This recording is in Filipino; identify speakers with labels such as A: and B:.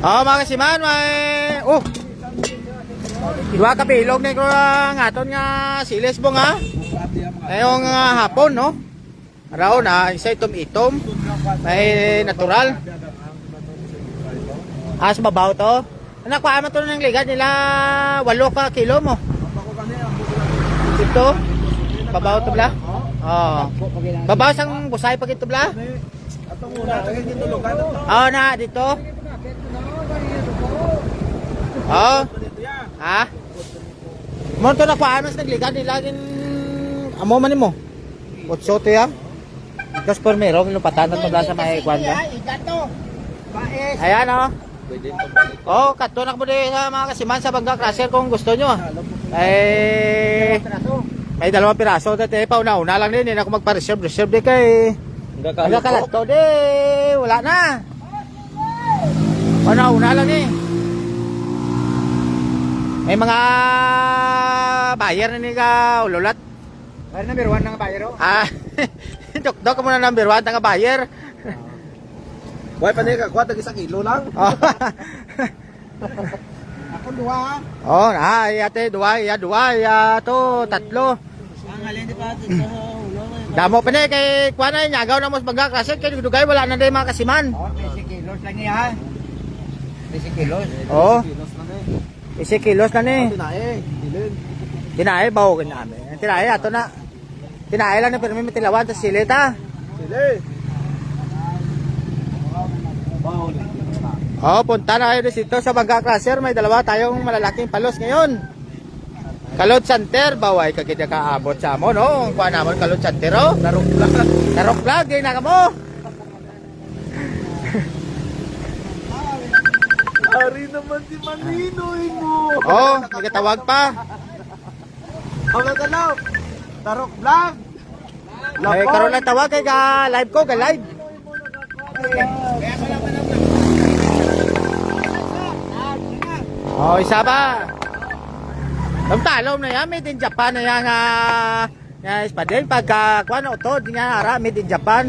A: Oh, mga kasiman, may... Oh! Dua ka bilog na ko nga aton nga siles mo nga. Ngayong hapon, no? Araw na, isa itom-itom. May natural. As mabaw to. Nakuha mo to ng ligad nila 8 ka kilo mo. Ito. Babaw to bla? Oo. Babaw sang busay pag ito bla? Oo na, dito. Oo. Ha? Mo to nakuha mo sa nagligad nila gin amo man mo. Otso to ya. Dos por merong lupatan to bla sa may kwanda. Ayan oh. Oh, katunak mo din sa mga kasiman sa Bangga Crusher kung gusto nyo. Eh, may 2 piraso. Dati pauna-una lang din. Hindi ako magpa-reserve. Reserve din kay nagkakalat to. Di, wala na. Pauna-una lang eh. May mga buyer na niga ululat.
B: Ano number 1 ng buyer o?
A: Ah, dok mo na number 1 ng buyer.
B: Buhay pa niya kakuha, tag 1 kilo lang. Ako 2 ha.
A: Oh, ate 2, ya 2, ya to 3.
B: Ang alin di pa ito.
A: Damo pa na kay kuha na nyagaw na mo sa Bangga Crusher kay dugay wala na day mga kasiman.
B: Oh, 20 kilos lang niya ha. 20 kilos.
A: Oh. 20 kilos na ni.
B: Tinae, dilin.
A: Tinae bawo kin namin. Tinae ato na. Tinae lang na pero may tilawan ta silita.
B: Dili.
A: Oh, punta na kayo dito sa Bangga Crusher. May 2 tayong malalaking palos ngayon. Kalot Center, baway kagid ka abot sa mo, no? Kuha namon Kalot Center, oh. Narok vlog, di na ka mo.
B: Ari naman si Maninoy mo.
A: Oh, magtawag pa.
B: Wala ka lang. Tarok vlog.
A: Ay, karon lang tawag kay ka live ko, ka live. Oh, isa ba? Talom na yan, made in Japan na yan nga espadel. Pagka, kuha na ito, di nga hara, made in Japan.